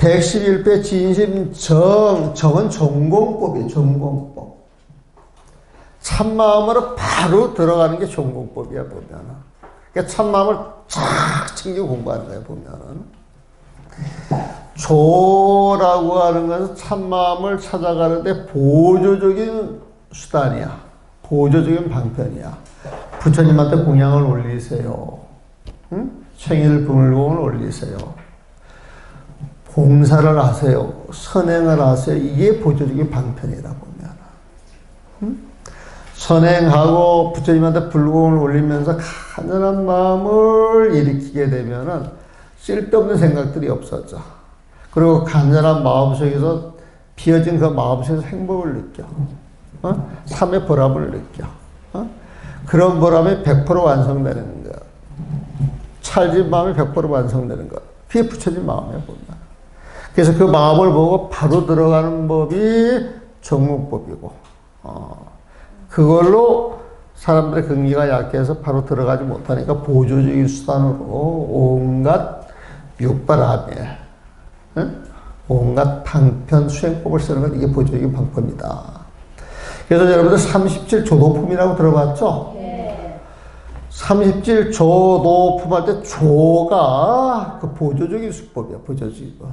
111배 진심 정은 전공법이에요. 전공법. 참마음으로 바로 들어가는 게 전공법이야, 보면은. 그러니까 참마음을 쫙 챙기고 공부하는 거예요, 보면은. 조라고 하는 것은 참마음을 찾아가는데 보조적인 수단이야. 보조적인 방편이야. 부처님한테 공양을 올리세요. 응? 생일 불공을 올리세요. 봉사를 하세요. 선행을 하세요. 이게 보조적인 방편이다 보면. 응? 선행하고 부처님한테 불공을 올리면서 간절한 마음을 일으키게 되면은 쓸데없는 생각들이 없어져. 그리고 간절한 마음 속에서 비어진 그 마음 속에서 행복을 느껴. 삶의 보람을 느껴. 그런 보람이 100% 완성되는 것. 찰진 마음이 100% 완성되는 것. 그게 부처님 마음이야, 보면. 그래서 그 마음을 보고 바로 들어가는 법이 정목법이고, 그걸로 사람들의 근기가 약해서 바로 들어가지 못하니까 보조적인 수단으로 온갖 육바라밀, 온갖 방편 수행법을 쓰는 건 이게 보조적인 방법이다. 그래서 여러분들 37조도품이라고 들어봤죠? 네. 37조도품 할 때 조가 그 보조적인 수법이야, 보조적인 거.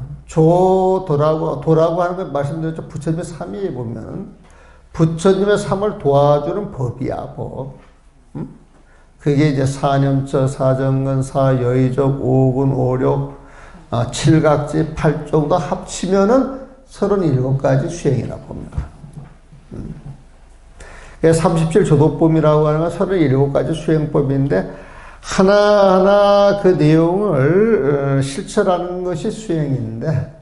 도라고 하는 걸 말씀드렸죠. 부처님의 삼위에 보면 부처님의 삶을 도와주는 법이야, 법. 그게 이제 사념처, 사정근, 사여의적, 오군, 오력, 칠각지, 팔종도 합치면은 37가지 수행이라 봅니다. 37조도법이라고 하는 건 37가지 수행법인데 하나하나 그 내용을 실천하는 것이 수행인데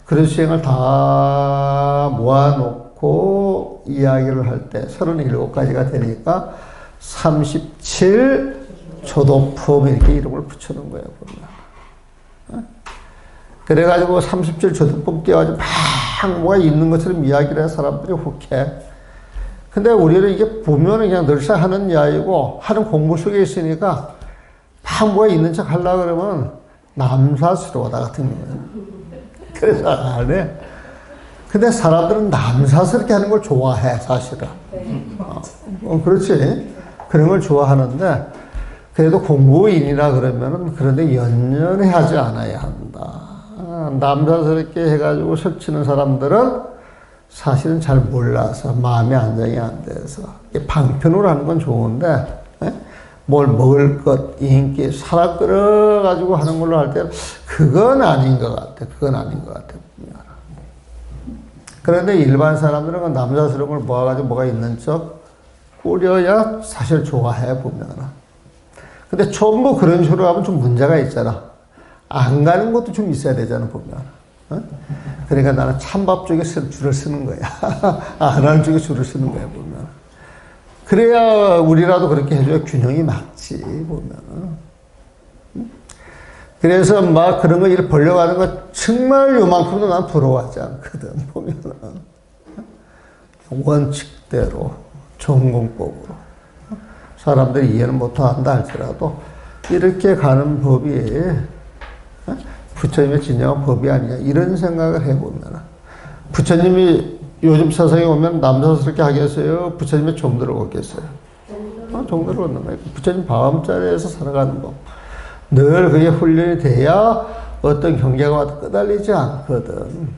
그런 수행을 다 모아놓고 이야기를 할 때 37가지가 되니까 37조도품 이렇게 이름을 붙여놓은 거예요, 보면. 그래가지고 37조도품 띄워가지고 막 뭐가 있는 것처럼 이야기를 해 사람들이 혹해. 근데 우리는 이게 보면은 그냥 늘상 하는 이야기고 하는 공부 속에 있으니까 막 뭐가 있는 척 하려고 그러면 남사스러워다 같은 거예요. 그래서 안 해. 근데 사람들은 남사스럽게 하는 걸 좋아해, 사실은. 그렇지. 그런 걸 좋아하는데, 그래도 공부인이라 그러면은 그런데 연연해 하지 않아야 한다. 남사스럽게 해가지고 설치는 사람들은 사실은 잘 몰라서 마음이 안정이 안 돼서 방편으로 하는 건 좋은데 뭘 먹을 것, 인기, 사람 끌어가지고 하는 걸로 할 때 그건 아닌 것 같아. 그건 아닌 것 같아. 그런데 일반 사람들은 그 남자스러운 걸 모아가지고 뭐가 있는 척 꾸려야 사실 좋아해, 보면은. 근데 전부 그런 식으로 하면 좀 문제가 있잖아. 안 가는 것도 좀 있어야 되잖아, 보면. 그러니까 나는 찬밥 쪽에 줄을 쓰는 거야. 안 하는 쪽에 줄을 쓰는 거야, 보면. 그래야 우리라도 그렇게 해줘야 균형이 맞지, 보면. 그래서 막 그런 거 일 벌려고 하는 거 정말 요만큼도 난 부러워하지 않거든, 보면. 원칙대로, 전공법으로. 사람들이 이해는 못한다 할지라도 이렇게 가는 법이 부처님의 진정한 법이 아니냐, 이런 생각을 해보면, 부처님이 요즘 세상에 오면 남사스럽게 하겠어요? 부처님의 종들을 얻겠어요? 종들을 얻는 거예요. 부처님 마음자리에서 살아가는 법. 늘 그게 훈련이 돼야 어떤 경계가 와도 끄달리지 않거든.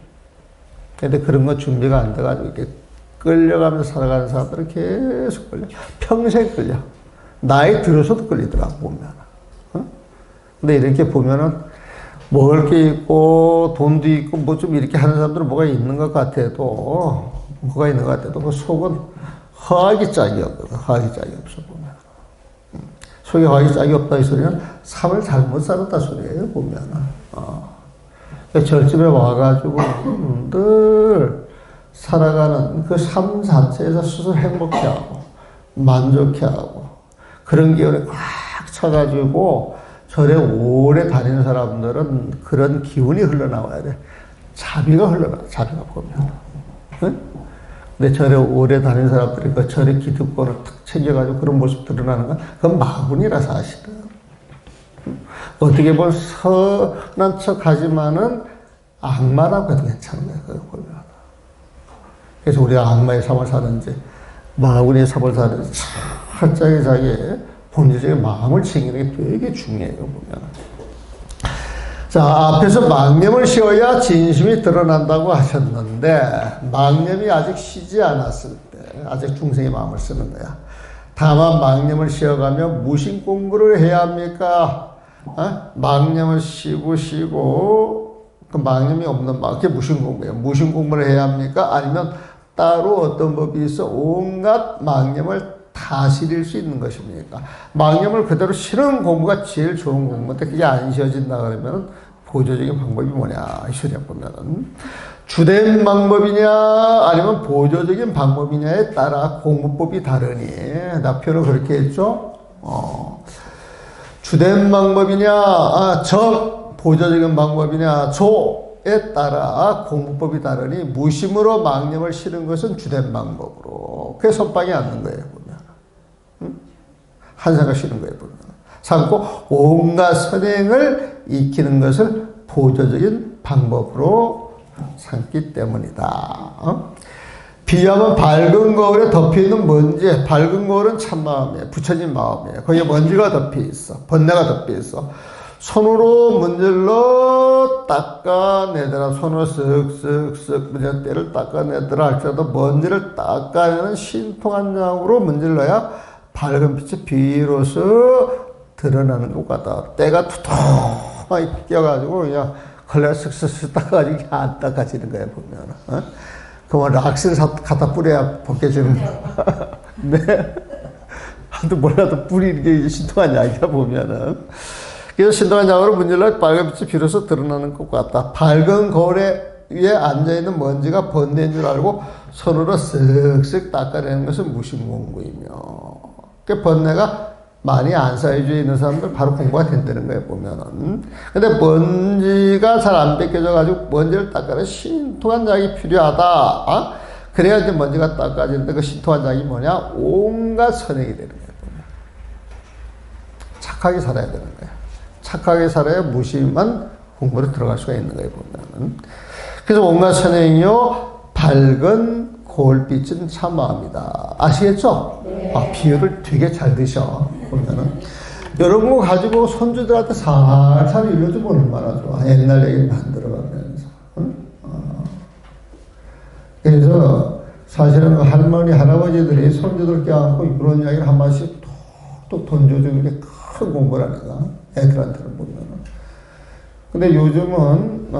근데 그런 거 준비가 안 돼가지고 이렇게 끌려가면서 살아가는 사람들은 계속 끌려. 평생 끌려. 나이 들어서도 끌리더라고, 보면. 근데 이렇게 보면은 먹을 게 있고 돈도 있고 뭐 좀 이렇게 하는 사람들은 뭐가 있는 것 같아도 그 속은 허하기 짝이 없거든. 허하기 짝이 없어, 보면. 속에 허하기 짝이 없다 이 소리는 삶을 잘못 살았다 소리예요, 보면. 절집에 와가지고 늘 살아가는 그 삶 자체에서 스스로 행복해하고 만족해하고 그런 기운이 꽉 차가지고 절에 오래 다니는 사람들은 그런 기운이 흘러나와야 돼. 자비가 흘러나와, 자비가 보면. 응? 근데 절에 오래 다니는 사람들이 그 절의 기득권을 탁 챙겨가지고 그런 모습 드러나는 건 그건 마군이라, 사실은. 어떻게 보면 선한 척 하지만은 악마라고 해도 괜찮은 거예요. 그걸 보면. 그래서 우리가 악마의 삶을 사는지, 마귀의 삶을 사는지, 철저하게 자기의 본질적인 마음을 챙기는 게 되게 중요해요, 보면. 자, 앞에서 망념을 씌워야 진심이 드러난다고 하셨는데, 망념이 아직 쉬지 않았을 때, 아직 중생의 마음을 쓰는 거야. 다만 망념을 씌워가며 무신 공부를 해야 합니까? 망념을 쉬고 그 망념이 없는 마음, 그게 무신 공부예요. 무신 공부를 해야 합니까? 아니면 따로 어떤 법이 있어 온갖 망념을 다스릴 수 있는 것입니까? 망념을 그대로 싫은 공부가 제일 좋은 공부인데 그게 안 쉬어진다 그러면 보조적인 방법이 뭐냐? 이 소리에 보면은 주된 방법이냐 아니면 보조적인 방법이냐에 따라 공부법이 다르니 나 표현을 그렇게 했죠. 주된 방법이냐 보조적인 방법이냐 조에 따라 공부법이 다르니 무심으로 망념을 실은 것은 주된 방법으로 그게 선방이 앉는 거예요. 보면 한사가 실은 거예요. 보면 참고 온갖 선행을 익히는 것을 보조적인 방법으로 삼기 때문이다. 비유하면 밝은 거울에 덮여있는 먼지, 밝은 거울은 참마음이에요. 부처님 마음이에요. 거기에 먼지가 덮여있어. 번뇌가 덮여있어. 손으로 문질러 닦아내더라. 손으로 쓱쓱쓱 문질러 때를 닦아내더라 할지라도 먼지를 닦아내는 신통한 장으로 문질러야 밝은 빛이 비로소 드러나는 것 같다. 때가 투통하게 끼어가지고 그냥 걸레가 쓱쓱쓱 닦아가지고 안 닦아지는 거예요, 보면. 그러면 락스를 갖다 뿌려야 벗겨지는 거야. 네. 하도 몰라도 뿌리는 게 신통한 약이야, 보면은. 그래서 신통한 약으로 문질러 빨간 빛이 비로소 드러나는 것 같다. 밝은 거울에 위에 앉아있는 먼지가 번뇌인 줄 알고 손으로 쓱쓱 닦아내는 것은 무심공부이며. 그 번뇌가 많이 안 쌓여져 있는 사람들 바로 공부가 된다는 거예요, 보면은. 근데 먼지가 잘 안 벗겨져가지고 먼지를 닦아내 신통한 약이 필요하다. 그래야 이제 먼지가 닦아지는데 그 신통한 약이 뭐냐? 온갖 선행이 되는 거예요, 보면. 착하게 살아야 되는 거예요. 착하게 살아야 무심한 공부로 들어갈 수가 있는 거예요, 보면은. 그래서 온갖 선행이요, 밝은 거울빛은 참마음이다. 아시겠죠? 네. 비유를 되게 잘 드셔. 보면은. 이런 거 가지고 손주들한테 살살 일러주면 얼마나 좋아. 옛날 얘기 만들어가면서. 응? 그래서 사실은 할머니, 할아버지들이 손주들 껴안고 그런 이야기를 한 마디씩 톡톡 던져주는 게 큰 공부라니까. 애들한테는 보면은. 근데 요즘은,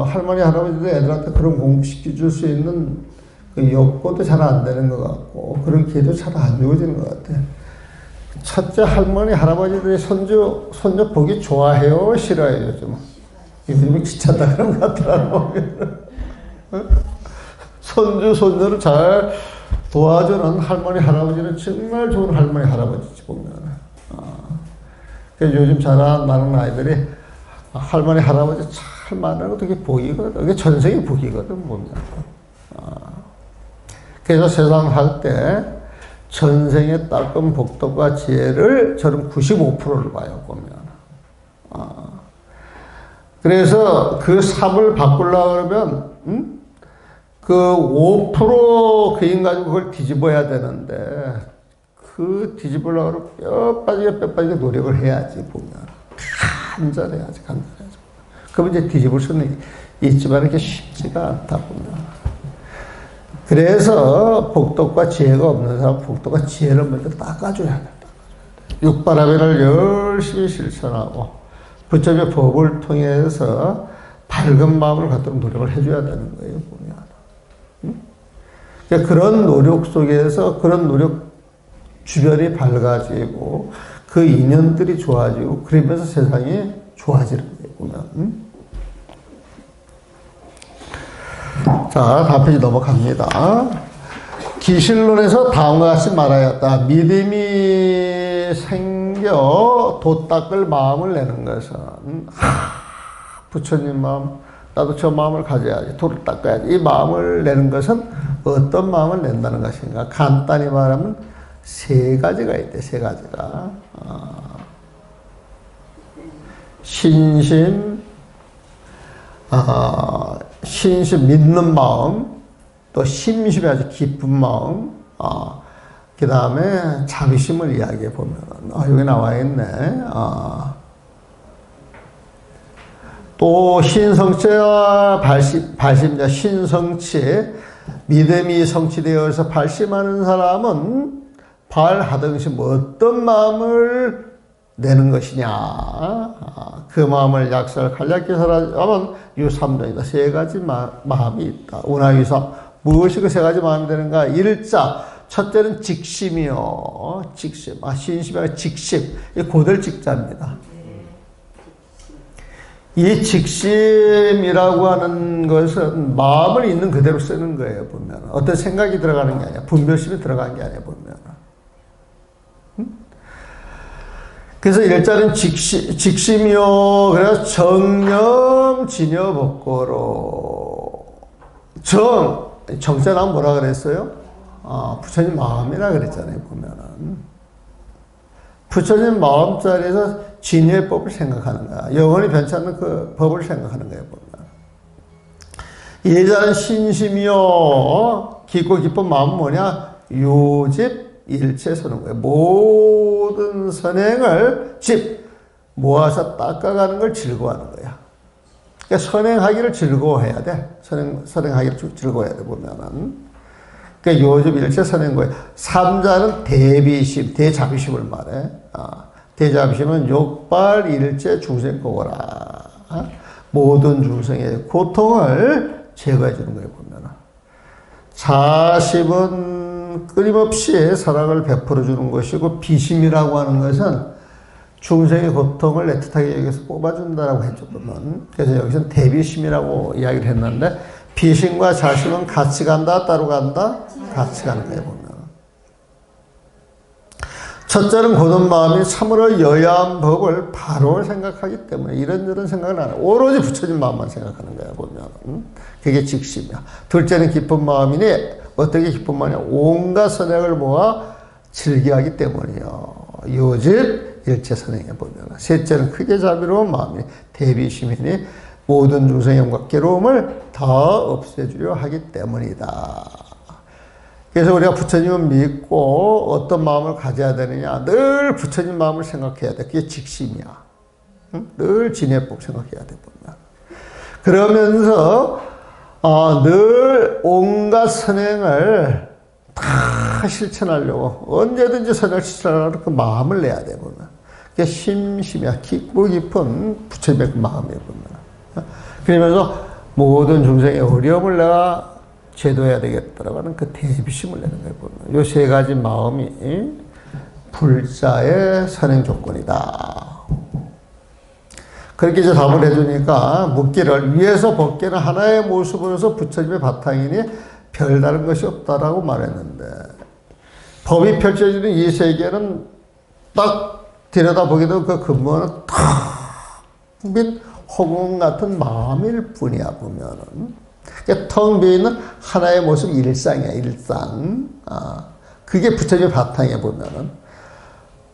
할머니, 할아버지들 애들한테 그런 공부 시켜줄 수 있는 그 여건도 잘 안 되는 것 같고, 그런 기회도 잘 안 주어지는 것 같아. 첫째, 할머니, 할아버지들이 손주 보기 좋아해요? 싫어해요? 요즘은? 요즘은 귀찮다 그런 것 같더라고. 손주를 잘 도와주는 할머니, 할아버지는 정말 좋은 할머니, 할아버지지, 보면. 그래서 요즘 자라나는 아이들이 할머니, 할아버지 잘 만나는 것도 그게 복이거든. 그게 전생의 복이거든, 보면. 그래서 세상 할 때 전생의 닦은 복덕과 지혜를 저는 95%를 봐요, 보면. 그래서 그 삽을 바꾸려고 그러면, 그 5% 그인 가지고 그걸 뒤집어야 되는데, 그 뒤집으려고 뼈 빠지게 노력을 해야지, 보면. 간절해야지. 그러면 이제 뒤집을 수는 있지만 이렇게 쉽지가 않다, 보면. 그래서 복덕과 지혜가 없는 사람 복덕과 지혜를 먼저 닦아줘야 돼. 육바라밀을 열심히 실천하고 부처님의 법을 통해서 밝은 마음을 갖도록 노력을 해줘야 되는 거예요, 보면. 응? 그러니까 그런 노력 속에서 그런 노력 주변이 밝아지고 그 인연들이 좋아지고 그러면서 세상이 좋아지는 거예요, 보면. 응? 자, 다음 페이지 넘어갑니다. 기실론에서 다음과 같이 말하였다. 믿음이 생겨 도 닦을 마음을 내는 것은 부처님 마음, 나도 저 마음을 가져야지, 도를 닦아야지. 이 마음을 내는 것은 어떤 마음을 낸다는 것인가? 간단히 말하면 세 가지가 있대, 세 가지가. 신심, 신심 믿는 마음, 또 심심이 아주 깊은 마음, 그 다음에 자비심을 이야기해 보면, 여기 나와 있네. 또 신성체와 발심자, 신성체, 믿음이 성취되어서 발심하는 사람은 발하등심 어떤 마음을 내는 것이냐. 그 마음을 약살 간략히 살아가면 유삼정이다. 세 가지 마음이 있다. 운하유삼. 무엇이 그 세 가지 마음이 되는가? 일자. 첫째는 직심이요. 직심. 신심이 아니라 직심. 이 고들 직자입니다. 이 직심이라고 하는 것은 마음을 있는 그대로 쓰는 거예요, 보면. 어떤 생각이 들어가는 게 아니야. 분별심이 들어가는 게 아니야, 보면. 그래서 일자는 직심이요. 그래서 정념, 진여, 법고로. 정자 나면 뭐라 그랬어요? 부처님 마음이라 그랬잖아요, 보면은. 부처님 마음 자리에서 진여의 법을 생각하는 거야. 영원히 변치 않는 그 법을 생각하는 거예요, 보면. 예자는 신심이요. 깊고 깊은 마음은 뭐냐? 요집 일체 서는 거예요. 모든 선행을 모아서 닦아가는 걸 즐거워하는 거야. 그러니까 선행하기를 즐거워해야 돼. 선행하기를 즐거워해야 돼, 보면은. 그러니까 요집 일체 선행 거예요. 삼자는 대비심, 대자비심을 말해. 대자비심은 욕발 일체 중생 거거라. 모든 중생의 고통을 제거해 주는 거예요, 보면은. 자심은 끊임없이 사랑을 베풀어 주는 것이고, 비심이라고 하는 것은 중생의 고통을 애틋하게 여기서 뽑아준다라고 했죠, 보면. 그래서 여기서는 대비심이라고 이야기를 했는데, 비심과 자심은 같이 간다, 따로 간다? 같이 가는 거예요, 보면. 첫째는 고든 마음이 참으로 여야한 법을 바로 생각하기 때문에 이런저런 생각을 안 해요. 오로지 부처님 마음만 생각하는 거야, 보면. 그게 직심이야. 둘째는 깊은 마음이니, 어떻게 깊은 마음이냐? 온갖 선행을 모아 즐겨하기 때문이요. 요집 일체 선행해 보면. 셋째는 크게 자비로운 마음이 대비심이니 모든 중생의 영과 괴로움을 다 없애주려 하기 때문이다. 그래서 우리가 부처님을 믿고 어떤 마음을 가져야 되느냐? 늘 부처님 마음을 생각해야 돼. 그게 직심이야. 응? 늘 진해법 생각해야 돼, 보면. 그러면서 늘 온갖 선행을 다 실천하려고 언제든지 선행을 실천하려고 그 마음을 내야 돼, 보면. 그게 심심이야. 깊고 깊은 부처님의 그 마음이야, 보면. 그러면서 모든 중생의 어려움을 내가 제도해야 되겠다라고 하는 그 대비심을 내는 거예요, 보면. 요 세 가지 마음이 불자의 선행 조건이다. 그렇게 이제 답을 해주니까 묻기를 위에서 벗기는 하나의 모습으로서 부처님의 바탕이니 별다른 것이 없다라고 말했는데, 법이 펼쳐지는 이 세계는 딱 들여다보기도 그 근본은 텅 빈 허공 같은 마음일 뿐이야, 보면은. 그러니까 텅 비있는 하나의 모습, 일상이야, 일상. 그게 부처님의 바탕에 보면은.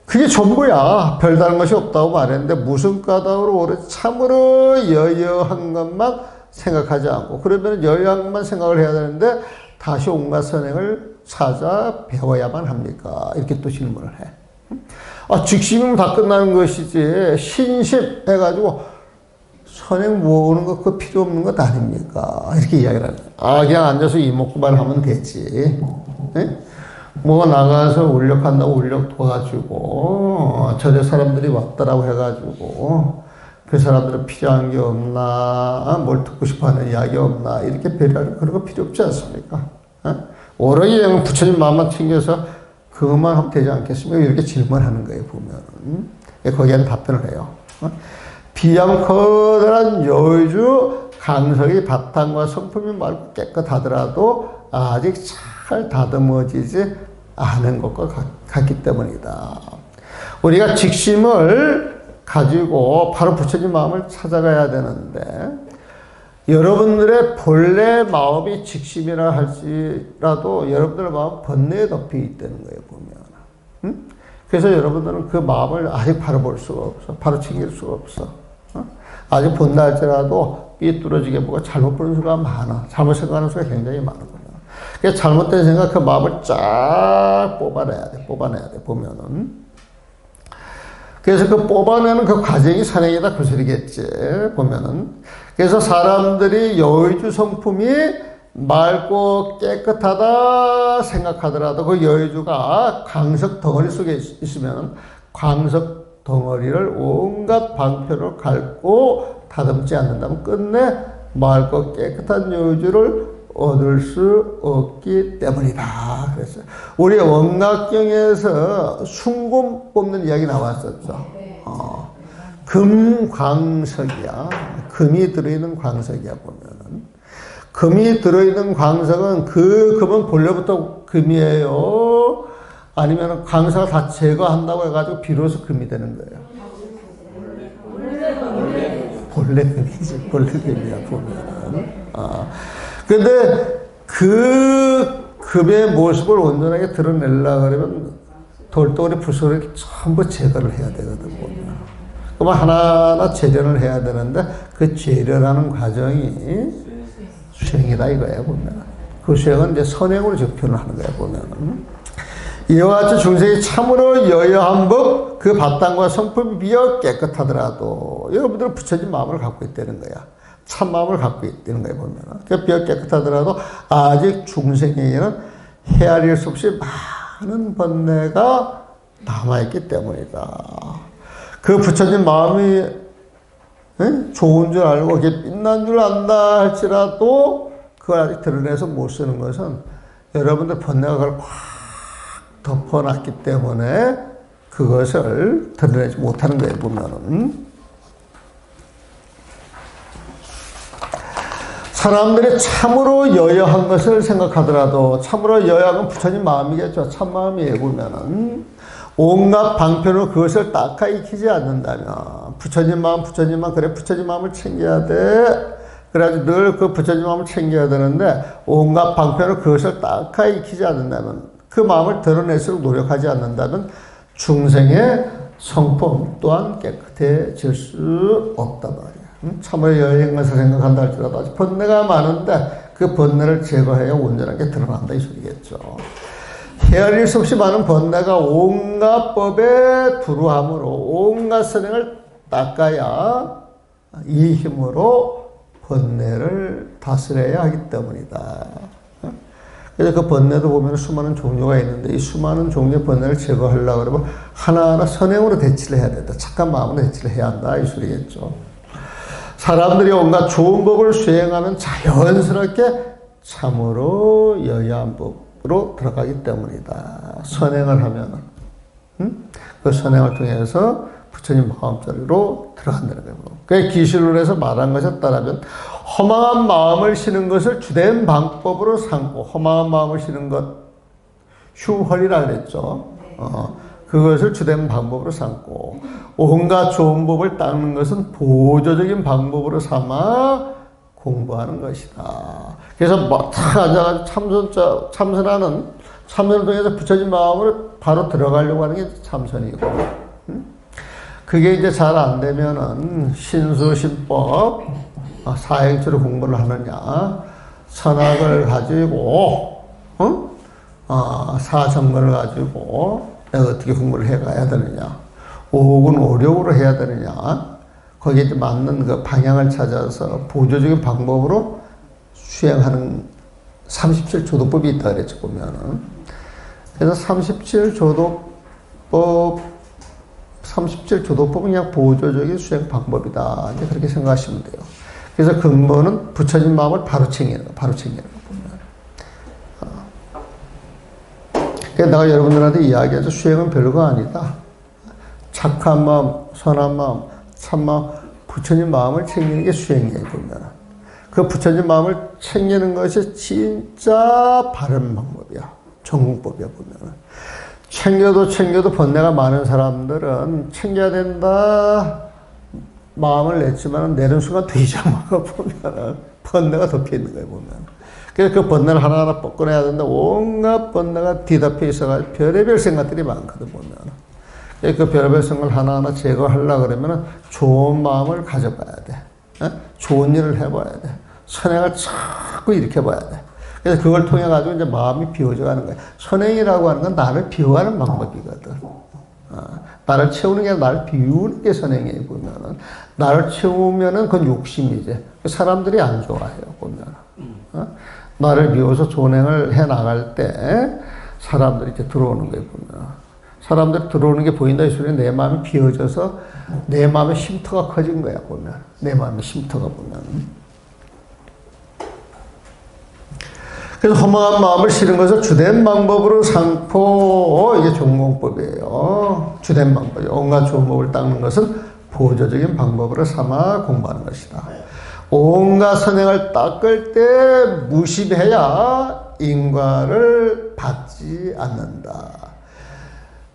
그게 전부야. 별다른 것이 없다고 말했는데, 무슨 까닭으로 오래 참으로 여여한 것만 생각하지 않고, 그러면 여여한 것만 생각을 해야 되는데, 다시 온갖 선행을 찾아 배워야만 합니까? 이렇게 또 질문을 해. 직심이면 다 끝나는 것이지, 신심 해가지고, 선행 모으는 거 그거 필요 없는 것 아닙니까? 이렇게 이야기를 하는 거야. 그냥 앉아서 이목구만 하면 되지. 네? 뭐 나가서 울력한다고 울력 도와주고, 저저 사람들이 왔다라고 해가지고, 그 사람들은 필요한 게 없나, 뭘 듣고 싶어 하는 이야기 없나, 이렇게 배려하는 그런 거 필요 없지 않습니까? 오로지 부처님 마음만 챙겨서 그것만 하면 되지 않겠습니까? 이렇게 질문하는 거예요, 보면. 거기에는 답변을 해요. 비양 커다란 여주 강석이 바탕과 성품이 맑고 깨끗하더라도 아직 잘 다듬어지지 않은 것과 같기 때문이다. 우리가 직심을 가지고 바로 부처님 마음을 찾아가야 되는데, 여러분들의 본래 마음이 직심이라 할지라도 여러분들의 마음은 번뇌에 덮여 있다는 거예요, 보면. 그래서 여러분들은 그 마음을 아직 바로 볼 수가 없어. 바로 챙길 수가 없어. 아직 본다 할지라도 삐뚤어지게 보고 잘못 보는 수가 많아. 잘못 생각하는 수가 굉장히 많거든요. 그래서 잘못된 생각, 그 마음을 쫙 뽑아내야 돼. 보면은. 그래서 그 뽑아내는 그 과정이 산행이다. 그 소리겠지. 보면은. 그래서 사람들이 여의주 성품이 맑고 깨끗하다 생각하더라도 그 여의주가 광석 덩어리 속에 있으면 광석 덩어리를 온갖 방편으로 갉고 다듬지 않는다면 끝내 맑고 깨끗한 여의주를 얻을 수 없기 때문이다. 그랬어요. 우리 원각경에서 숭금 뽑는 이야기 나왔었죠. 금광석이야. 금이 들어있는 광석이야, 보면은. 금이 들어있는 광석은 그 금은 본래부터 금이에요? 아니면 광석을 다 제거한다고 해가지고 비로소 금이 되는 거예요? 본래 금이지. 본래 금이야, 보면은. 근데 그 금의 모습을 온전하게 드러내려고 그러면 돌덩어리 불소를 전부 제거를 해야 되거든, 보면. 그럼 하나하나 재련을 해야 되는데 그 재련하는 과정이 수행이다 이거예요, 보면. 그 수행은 이제 선행으로 표현을 하는 거예요, 보면. 이와 같이 중생이 참으로 여여한 법, 그 바탕과 성품이 비어 깨끗하더라도 여러분들은 부처진 마음을 갖고 있다는 거야. 참마음을 갖고 있다는 거예요, 보면. 그 비어 깨끗하더라도 아직 중생에게는 헤아릴 수 없이 많은 번뇌가 남아있기 때문이다. 그 부처진 마음이 좋은 줄 알고 그게 빛난 줄 안다 할지라도 그걸 아직 드러내서 못 쓰는 것은 여러분들 번뇌가 그걸 꽉 덮어놨기 때문에 그것을 드러내지 못하는 거예요, 보면은. 사람들이 참으로 여여한 것을 생각하더라도 참으로 여여한 건 부처님 마음이겠죠. 참마음이에요, 보면은. 온갖 방편으로 그것을 닦아 익히지 않는다면 부처님 마음, 그래 부처님 마음을 챙겨야 돼. 그래가지고 늘 그 부처님 마음을 챙겨야 되는데 온갖 방편으로 그것을 닦아 익히지 않는다면 그 마음을 드러낼수록 노력하지 않는다면 중생의 성품 또한 깨끗해질 수 없단 말이야. 참으로 여여한 것을 생각한다 할지라도 아직 번뇌가 많은데 그 번뇌를 제거해야 온전하게 드러난다 이 소리겠죠. 헤아릴 수 없이 많은 번뇌가 온갖 법에 두루함으로 온갖 선행을 닦아야 이 힘으로 번뇌를 다스려야 하기 때문이다. 그래서 그 번뇌도 보면 수많은 종류가 있는데 이 수많은 종류의 번뇌를 제거하려고 그러면 하나하나 선행으로 대치를 해야 된다. 착한 마음으로 대치를 해야 한다 이 소리겠죠. 사람들이 온갖 좋은 법을 수행하면 자연스럽게 참으로 여여한 법으로 들어가기 때문이다. 선행을 하면 그 선행을 통해서 부처님 마음자리로 들어간다는 거예요. 그 기실로 해서 말한 것에 따르면 허망한 마음을 쉬는 것을 주된 방법으로 삼고 허망한 마음을 쉬는 것 휴헐이라 그랬죠. 그것을 주된 방법으로 삼고 온갖 좋은 법을 닦는 것은 보조적인 방법으로 삼아 공부하는 것이다. 그래서 막 탁 앉아가지고 참선을 통해서 부처진 마음으로 바로 들어가려고 하는 게 참선이고, 그게 이제 잘 안 되면은 신수신법, 사행처로 공부를 하느냐, 선악을 가지고, 사정거를 가지고 내가 어떻게 공부를 해가야 되느냐, 오군 오력으로 해야 되느냐, 거기에 이제 맞는 그 방향을 찾아서 보조적인 방법으로 수행하는 37조도법이 있다 그랬죠, 보면은. 그래서 37조도법은 그냥 보조적인 수행 방법이다. 이제 그렇게 생각하시면 돼요. 그래서 근본은 부처진 마음을 바로 챙기는 거, 보면. 그래서 내가 여러분들한테 이야기하죠. 수행은 별거 아니다. 착한 마음, 선한 마음, 참마음, 부처님 마음을 챙기는 게 수행이에요, 보면. 그 부처님 마음을 챙기는 것이 진짜 바른 방법이야. 전공법이야, 보면. 챙겨도 번뇌가 많은 사람들은 챙겨야 된다 마음을 냈지만 내는 순간 되자마자 보면 번뇌가 덮여 있는 거예요, 보면. 그래서 그 번뇌를 하나하나 뽑아내야 된다. 온갖 번뇌가 뒤덮여 있어가지고 별의별 생각들이 많거든, 보면. 그 별의별 생각을 하나하나 제거하려고 그러면 좋은 마음을 가져봐야 돼. 좋은 일을 해봐야 돼. 선행을 자꾸 일으켜봐야 돼. 그래서 그걸 통해 가지고 이제 마음이 비워져 가는 거야. 선행이라고 하는 건 나를 비워가는 방법이거든. 나를 채우는 게 아니라 나를 비우는 게 선행이에요, 보면은. 나를 채우면은 그건 욕심이지. 사람들이 안 좋아해요, 보면은. 나를 비워서 존행을 해 나갈 때 사람들이 이렇게 들어오는 거예요, 보면. 사람들이 들어오는 게 보인다, 이 소리는 내 마음이 비워져서 내 마음의 쉼터가 커진 거야, 보면. 내 마음의 쉼터가 보면. 그래서 허망한 마음을 실은 것을 주된 방법으로 삼고, 이게 종공법이에요. 주된 방법이에요. 온갖 좋은 법을 닦는 것은 보조적인 방법으로 삼아 공부하는 것이다. 온갖 선행을 닦을 때 무심해야 인과를 받지 않는다.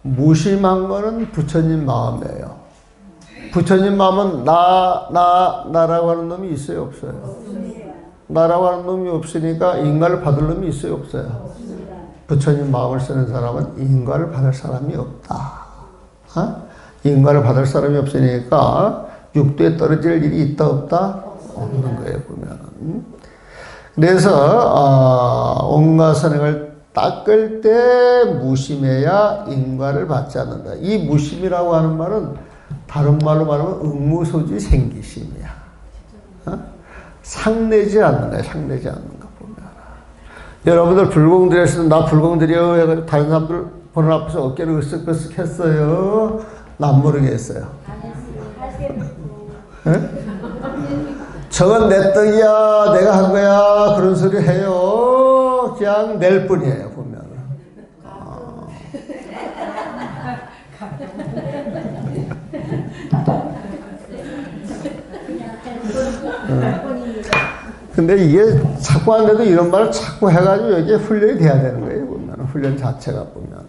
무심한 거는 부처님 마음이에요. 부처님 마음은 나라고 하는 놈이 있어요, 없어요? 나라고 하는 놈이 없으니까 인과를 받을 놈이 있어요, 없어요? 부처님 마음을 쓰는 사람은 인과를 받을 사람이 없다. 인과를 받을 사람이 없으니까 육도에 떨어질 일이 있다, 없다? 없는 거예요, 보면. 그래서 온갖 선행을 닦을 때 무심해야 인과를 받지 않는다. 이 무심이라고 하는 말은 다른 말로 말하면 응무소지 생기심이야. 상내지 않는 거야, 상내지 않는 거 보면. 여러분들 불공 드렸을 때, 나 불공 드려 해가지고 다른 사람들 보는 앞에서 어깨를 으쓱으쓱 했어요? 난 모르겠어요. 저건 내 떡이야, 내가 한 거야, 그런 소리 해요. 그냥 낼 뿐이에요, 보면. 근데 이게 자꾸 안 돼도 이런 말을 자꾸 해가지고 여기에 훈련이 돼야 되는 거예요, 보면. 훈련 자체가 보면.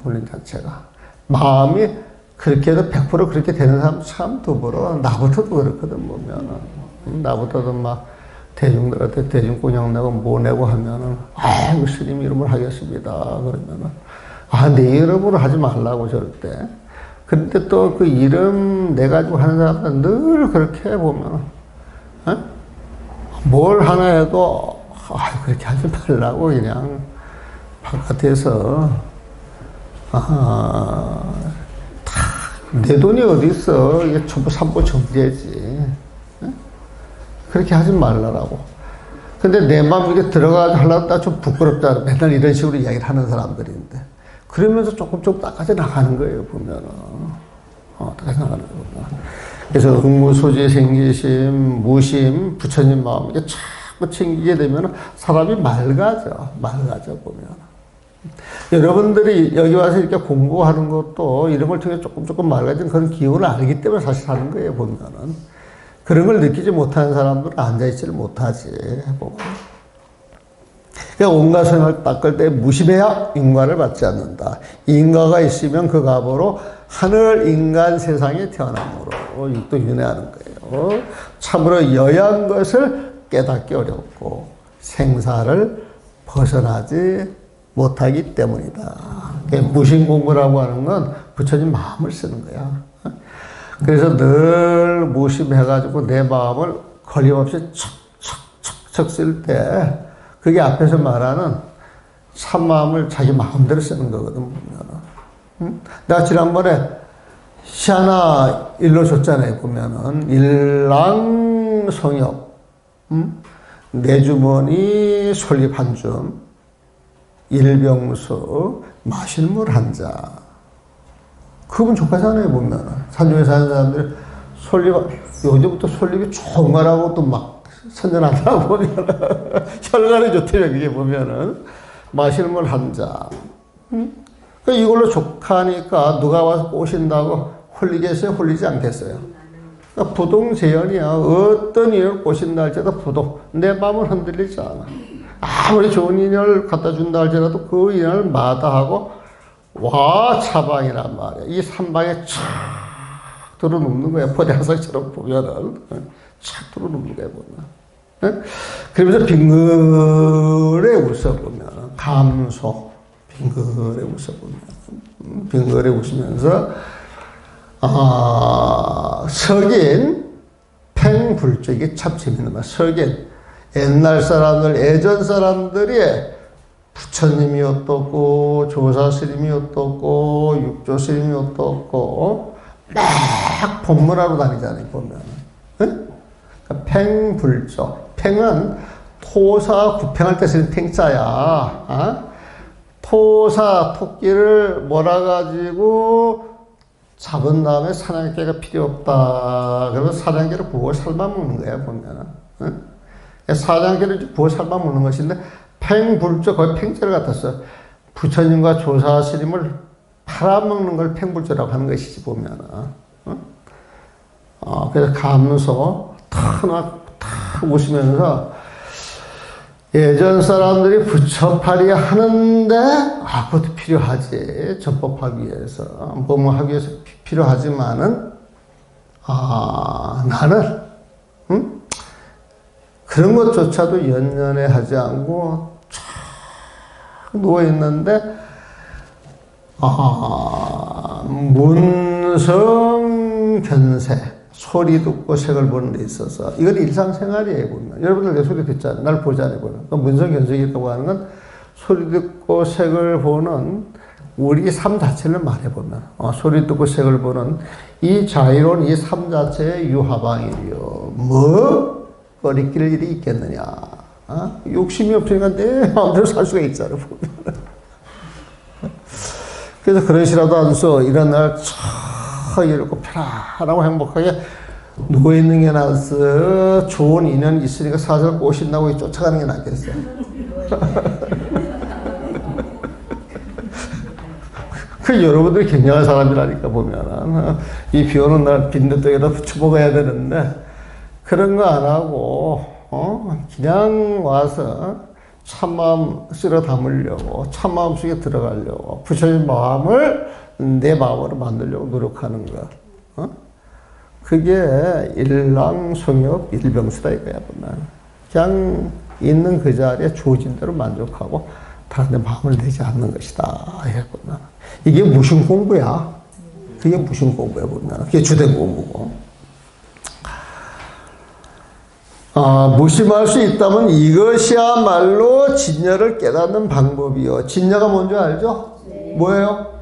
훈련 자체가. 마음이 그렇게 해도 100% 그렇게 되는 사람 참 드물어. 나부터도 그렇거든, 보면. 나부터도 막 대중들한테 대중공약 내고 뭐 내고 하면은, 아이고, 스님 이름을 하겠습니다. 그러면은, 내 이름으로 하지 말라고 절대. 근데 또 그 이름 내가지고 하는 사람들은 늘 그렇게 보면은, 뭘 하나 해도, 그렇게 하지 말라고 그냥 바깥에서, 내 돈이 어디 있어. 이게 전부 삼보 정제지. 그렇게 하지 말라고. 근데 내 마음 이렇게 들어가서 하려다 좀 부끄럽다. 맨날 이런 식으로 이야기를 하는 사람들인데. 그러면서 조금 닦아져 나가는 거예요, 보면은. 닦아져 나가는 거구나. 그래서 응무소지 생기심, 무심, 부처님 마음, 이게 자꾸 챙기게 되면 사람이 맑아져, 보면. 여러분들이 여기 와서 이렇게 공부하는 것도 이런 걸 통해 조금 맑아진 그런 기운을 알기 때문에 사실 하는 거예요, 보면은. 그런 걸 느끼지 못하는 사람들은 앉아있지를 못하지, 보면. 그러니까 온갖 선행을 닦을 때 무심해야 인과를 받지 않는다. 인과가 있으면 그 값으로 하늘 인간 세상에 태어남으로 육도 윤회하는 거예요. 참으로 여야한 것을 깨닫기 어렵고 생사를 벗어나지 못하기 때문이다. 무심 공부라고 하는 건 부처님 마음을 쓰는 거야. 그래서 늘 무심해가지고 내 마음을 걸림없이 척척척척 쓸 때 그게 앞에서 말하는 참마음을 자기 마음대로 쓰는 거거든, 보면은. 내가 지난번에 시 하나 일러줬잖아요, 보면은. 일랑성엽, 내 주머니 솔잎 한 줌, 일병수, 마실 물 한 잔. 그분 좋아하잖아요, 보면은. 산중에 사는 사람들이 솔잎, 요즘부터 솔잎이 좋은 거라고 또 막 선전하다 보면은. 혈관에 좋대요, 그게 보면은. 마실 물 한 잔. 이걸로 족하니까 누가 와서 꼬신다고 홀리겠어요? 홀리지 않겠어요? 그러니까 부동재연이야. 어떤 인연을 꼬신다 할지라도 부동. 내 마음은 흔들리지 않아. 아무리 좋은 인연을 갖다 준다 할지라도 그 인연을 마다하고 와 차방이란 말이야. 이 삼방에 촥 들어눕는 거야. 포대화상처럼 보면은 촥 들어눕는 거야, 보면. 그러면서 빙글에 웃어보면 감소. 빙그레 웃어보면 빙그레 웃으면서 석인 팽불조. 이게 참 재밌는 말. 석인 옛날 사람들 예전 사람들이 부처님이 어떻고 조사스님이 어떻고 육조스님이 어떻고 막 법문하러 다니잖아요 보면. 응? 그러니까 팽불조. 팽은 토사 구팽할 때 쓰는 팽자야. 토사 토끼를 몰아가지고 잡은 다음에 사냥개가 필요 없다. 그러면 사냥개를 구워 삶아 먹는 거야 보면은. 응? 사냥개를 구워 삶아 먹는 것인데 팽불조, 거의 팽자를 갖다 부처님과 조사스님을 팔아먹는 걸 팽불조라고 하는 것이지 보면은. 응? 그래서 가면서 탁 웃으면서 예전 사람들이 부처팔이 하는데 그것도 필요하지. 전법하기 위해서 뭐하기 위해서 필요하지만은 나는 그런 것조차도 연연해 하지 않고 쫙 누워있는데 문성견세 소리 듣고 색을 보는 데 있어서 이건 일상생활이에요 보면. 여러분들 내 소리 듣잖아요. 날 보잖아요 보면. 문성견sek이라고 하는 건 소리 듣고 색을 보는 우리 삶 자체를 말해보면 소리 듣고 색을 보는 이 자유로운 이 삶 자체의 유하방이요. 뭐 거리낄 일이 있겠느냐. 욕심이 없으니까 내 마음대로 살 수가 있잖아요 보면. 그래서 그러시라도 않소 이런 날 이렇게 편안하고 행복하게 누워있는 게 낫어. 좋은 인연이 있으니까 사실 꼬신다고 쫓아가는 게 낫겠어요. 그 여러분들이 굉장한 사람이라니까 보면은 이 비 오는 날 빈대떡에다 부쳐 먹어야 되는데 그런 거 안 하고 그냥 와서 참마음 쓸어 담으려고 참마음 속에 들어가려고 부처님 마음을 내 마음으로 만들려고 노력하는 거. 그게 일랑송엽 일병수다 이거야 보면. 그냥 있는 그 자리에 주어진 대로 만족하고 다른 데 마음을 내지 않는 것이다. 보면. 이게 무슨 공부야? 그게 무슨 공부야 보면. 그게 주된 공부고. 무심할 수 있다면 이것이야말로 진여를 깨닫는 방법이요. 진여가 뭔지 알죠? 네. 뭐예요?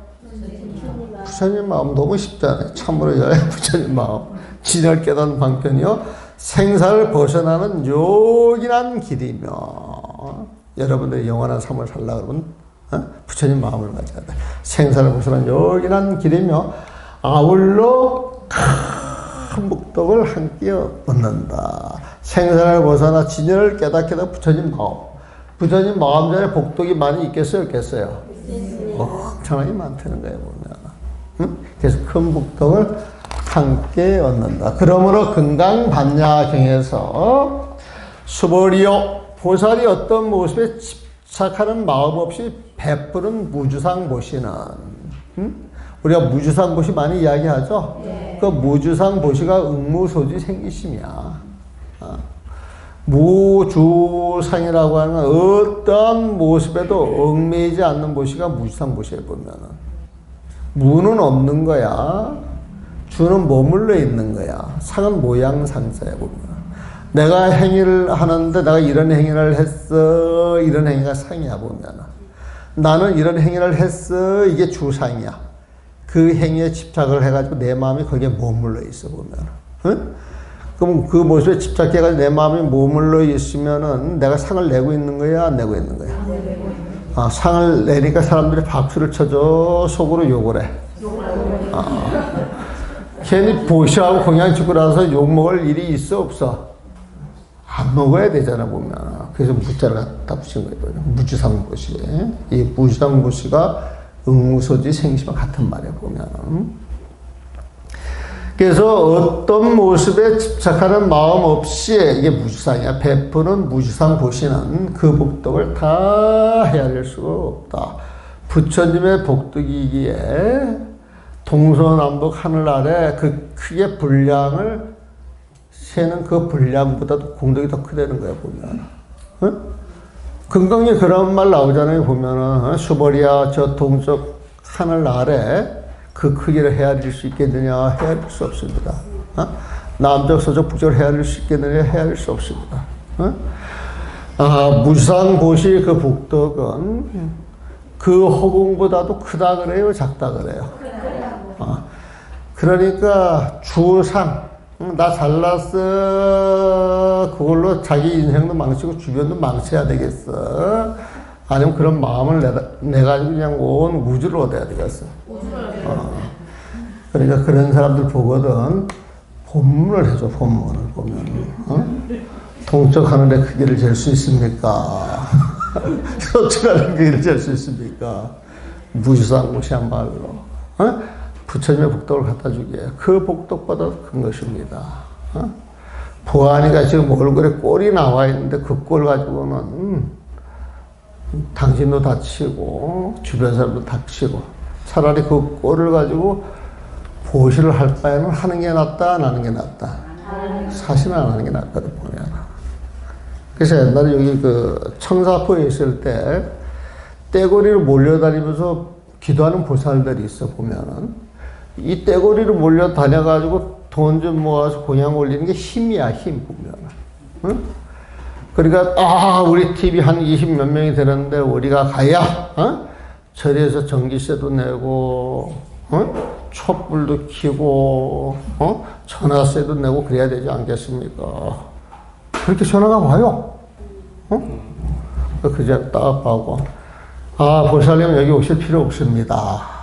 부처님 마음 너무 쉽잖아요. 참으로 부처님 마음. 진여를 깨닫는 방편이요. 생사를 벗어나는 요긴한 길이며. 여러분들이 영원한 삶을 살려고 그러면 부처님 마음을 가져야 돼. 생사를 벗어나는 요긴한 길이며 아울러 큰 복덕을 함께 얻는다. 생사를 벗어나 진여를 깨닫게 된 부처님 마음. 부처님 마음 전에 복덕이 많이 있겠어요? 없겠어요? 엄청나게 많다는 거예요 보면. 그래서 큰 복덕을 함께 얻는다. 그러므로 금강반야경에서 수보리요 보살이 어떤 모습에 집착하는 마음 없이 베푸는 무주상보시는 우리가 무주상보시 많이 이야기하죠? 네. 그 무주상보시가 응무소지 생기심이야. 무주상이라고 하는 어떤 모습에도 얽매이지 않는 보시가 무주상보시에 보면은 무는 없는 거야. 주는 머물러 있는 거야. 상은 모양상자야 보면. 내가 행위를 하는데 내가 이런 행위를 했어. 이런 행위가 상이야 보면. 나는 이런 행위를 했어. 이게 주상이야. 그 행위에 집착을 해가지고 내 마음이 거기에 머물러 있어 보면. 응? 그럼 그 모습에 집착해가지고 내 마음이 머물러 있으면은 내가 상을 내고 있는 거야? 안 내고 있는 거야? 상을 내니까 사람들이 박수를 쳐줘. 속으로 욕을 해. 괜히 보시하고 공양 찍고 나서 욕먹을 일이 있어 없어? 안 먹어야 되잖아 보면. 그래서 무자를 갖다 붙인 거예요. 무주상보시. 이 무주상보시가 응무소지 생시와 같은 말이야 보면. 그래서 어떤 모습에 집착하는 마음 없이 이게 무주상이야. 베푸는 무주상보시는 그 복덕을 다 헤아릴 수가 없다. 부처님의 복덕이기에 동서남북 하늘 아래 그 크게 분량을 세는 그 분량보다도 공덕이 더 크다는 거야 보면. 응? 금강에 그런 말 나오잖아요. 보면은 수보리야 저 동쪽 하늘 아래 그 크기를 헤아릴 수 있겠느냐? 헤아릴 수 없습니다. 남쪽 서쪽 북쪽을 헤아릴 수 있겠느냐? 헤아릴 수 없습니다. 무상보시 그 북덕은 그 허공보다도 크다 그래요? 작다 그래요? 그러니까 주상 나 잘났어 그걸로 자기 인생도 망치고 주변도 망쳐야 되겠어? 아니면 그런 마음을 내가지고 그냥 온 우주를 얻어야 되겠어? 그러니까 그런 사람들 보거든 본문을 해줘. 본문을 보면 동쪽 하늘의 크기를 잴 수 있습니까? 서쪽 하늘의 크기를 잴 수 있습니까? 무시무시한 말로 부처님의 복덕을 갖다 주기에 그 복덕보다 큰 것입니다. 보아하니까 지금 얼굴에 꼴이 나와 있는데 그 꼴 가지고는 당신도 다치고 주변 사람도 다치고 차라리 그 꼴을 가지고 보시를 할 바에는 하는 게 낫다 안 하는 게 낫다. 사실은 안 하는 게 낫거든 보면. 그래서 옛날에 여기 그 청사포에 있을 때 떼거리로 몰려다니면서 기도하는 보살들이 있어 보면은 이 떼거리로 몰려다녀가지고 돈 좀 모아서 공양 올리는 게 힘이야 힘 보면은. 응? 그러니까 우리 TV 한 20몇 명이 되는데 우리가 가야 절에서 전기세도 내고 촛불도 켜고 전화세도 내고 그래야 되지 않겠습니까? 그렇게 전화가 와요. 그저 딱 하고 보살님 여기 오실 필요 없습니다.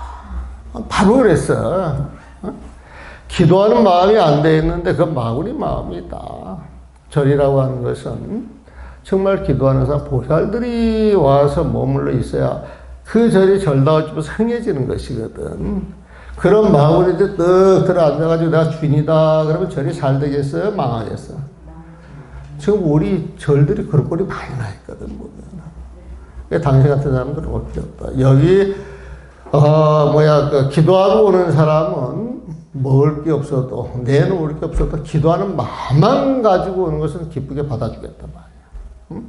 바로 그랬어. 기도하는 마음이 안 돼 있는데 그건 마구니 마음이다. 절이라고 하는 것은 정말 기도하는 사람 보살들이 와서 머물러 있어야 그 절이 절다워지고 성해지는 것이거든. 그런 마음으로 이제 떡 들어 앉아가지고 내가 주인이다 그러면 절이 잘 되겠어요? 망하겠어? 지금 우리 절들이 그런 꼴이 많이 나 있거든 보면. 당신 같은 사람들은 올 필요 없다. 여기 그 기도하러 오는 사람은 먹을 게 없어도 내놓을 게 없어도 기도하는 마음만 가지고 오는 것은 기쁘게 받아주겠단 말이야.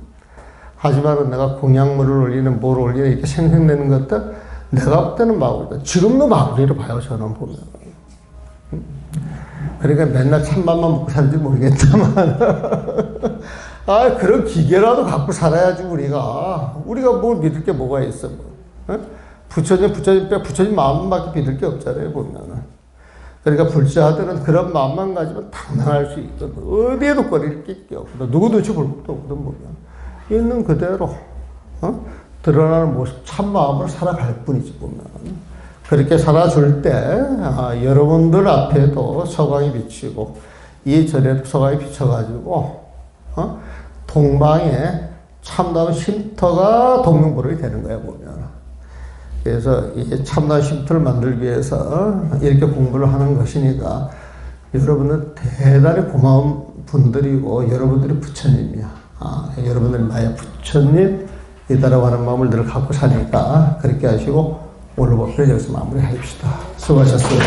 하지만 내가 공양물을 올리는 뭘 올리는 이렇게 생생내는 것들 내가 볼 때는 마구리다. 지금도 마구리로 봐요 저는 보면. 그러니까 맨날 찬밥만 먹고 살지 모르겠지만 그런 기계라도 갖고 살아야지 우리가 뭘 믿을 게 뭐가 있어 뭐. 부처님 마음밖에 믿을 게 없잖아요 보면은. 그러니까 불자들은 그런 마음만 가지면 당당할 수 있거든. 어디에도 거리를 낄 게 없거든. 누구도 눈치 볼 것도 없거든 보면. 있는 그대로 드러나는 모습 참 마음으로 살아갈 뿐이지 보면. 그렇게 살아줄 때 여러분들 앞에도 서광이 비치고 이 절에도 서광이 비쳐가지고 동방에 참다운 쉼터가 동명보록이 되는 거야 보면. 그래서 이 참다운 쉼터를 만들기 위해서 이렇게 공부를 하는 것이니까 여러분은 대단히 고마운 분들이고 여러분들이 부처님이야. 여러분들이 나의 부처님이다라고 하는 마음을 늘 갖고 사니까 그렇게 하시고 오늘 법회를 여기서 마무리합시다. 수고하셨습니다.